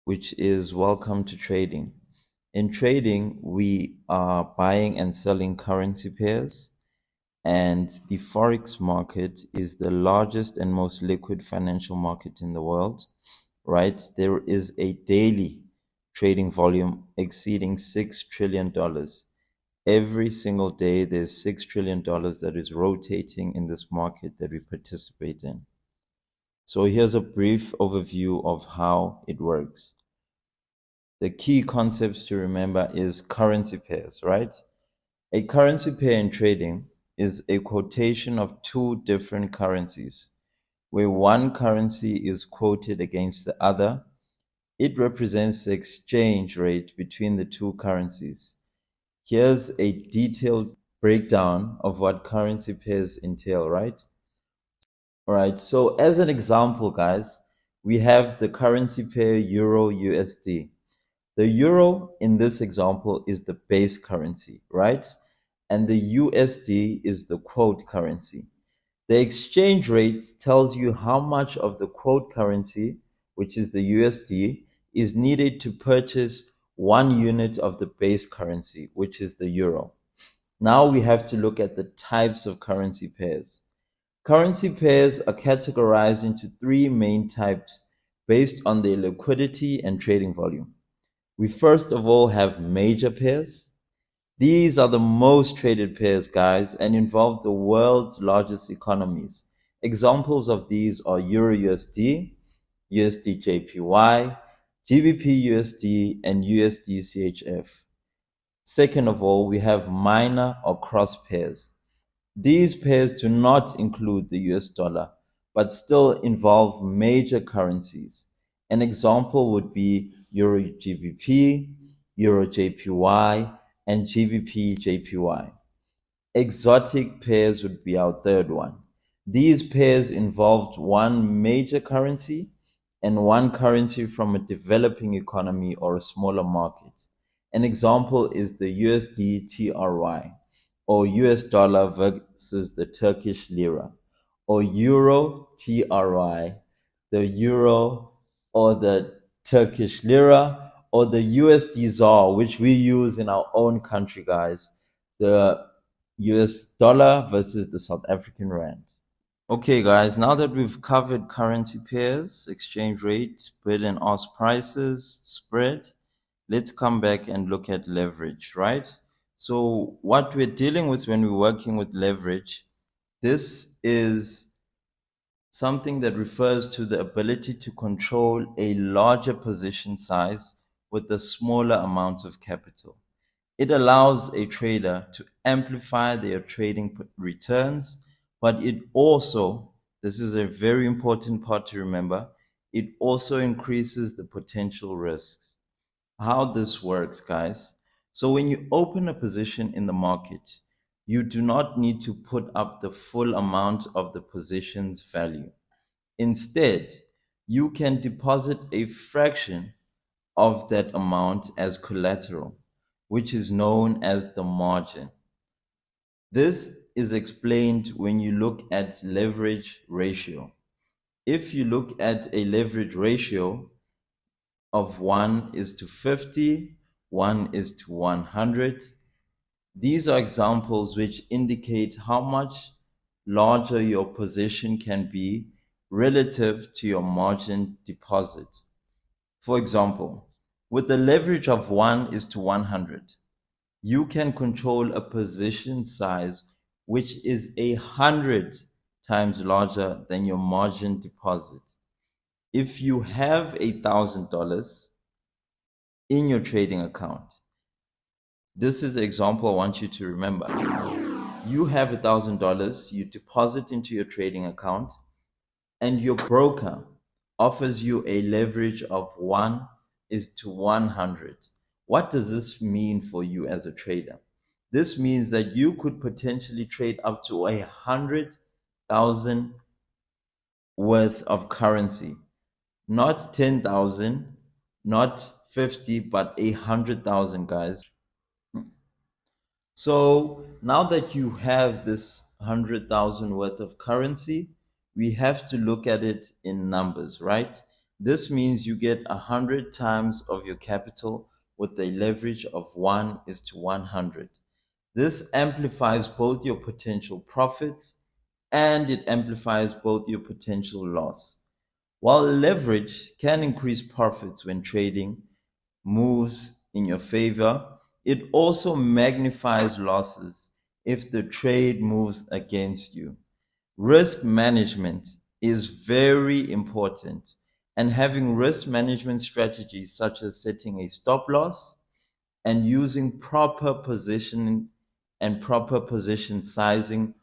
which is welcome to trading. In trading, we are buying and selling currency pairs, and the Forex market is the largest and most liquid financial market in the world, right? There is a daily trading volume exceeding $6 trillion. Every single day, there's $6 trillion that is rotating in this market that we participate in. So here's a brief overview of how it works. The key concepts to remember is currency pairs, right? A currency pair in trading is a quotation of two different currencies, where one currency is quoted against the other. It represents the exchange rate between the two currencies. Here's a detailed breakdown of what currency pairs entail, right? All right, so as an example, guys, we have the currency pair Euro USD. The euro in this example is the base currency, right? And the USD is the quote currency. The exchange rate tells you how much of the quote currency, which is the USD, is needed to purchase 1 unit of the base currency, which is the euro. Now we have to look at the types of currency pairs. Currency pairs are categorized into three main types based on their liquidity and trading volume. We first of all have major pairs. These are the most traded pairs, guys, and involve the world's largest economies. Examples of these are Euro USD, USD JPY, GBP USD, and USD CHF. Second of all, we have minor or cross pairs. These pairs do not include the US dollar, but still involve major currencies. An example would be Euro GBP, Euro JPY, and GBP JPY. Exotic pairs would be our third one. These pairs involved one major currency and one currency from a developing economy or a smaller market. An example is the USD TRY, or US dollar versus the Turkish lira, or Euro TRY, the euro or the Turkish lira, or the USD ZAR, which we use in our own country, guys, the US dollar versus the South African rand. Okay, guys, now that we've covered currency pairs, exchange rate, bid and ask prices, spread, let's come back and look at leverage, right? So what we're dealing with when we're working with leverage, this is something that refers to the ability to control a larger position size with a smaller amount of capital. It allows a trader to amplify their trading returns, but it also, this is a very important part to remember, it also increases the potential risks. How this works, guys. So when you open a position in the market, you do not need to put up the full amount of the position's value. Instead, you can deposit a fraction of that amount as collateral, which is known as the margin. This is explained when you look at leverage ratio. If you look at a leverage ratio of 1 is to 50, 1 is to 100, these are examples which indicate how much larger your position can be relative to your margin deposit. For example, with the leverage of 1 is to 100, you can control a position size which is 100 times larger than your margin deposit. If you have $1,000 in your trading account, this is the example I want you to remember. You have $1,000, you deposit into your trading account, and your broker offers you a leverage of 1 is to 100. What does this mean for you as a trader? This means that you could potentially trade up to 100,000 worth of currency, not 10,000, not 50, but 100,000, guys. So now that you have this 100,000 worth of currency, we have to look at it in numbers, right? This means you get 100 times of your capital with a leverage of 1 is to 100. This amplifies both your potential profits and it amplifies both your potential loss. While leverage can increase profits when trading moves in your favor, it also magnifies losses if the trade moves against you. Risk management is very important, and having risk management strategies such as setting a stop loss and using proper positioning and proper position sizing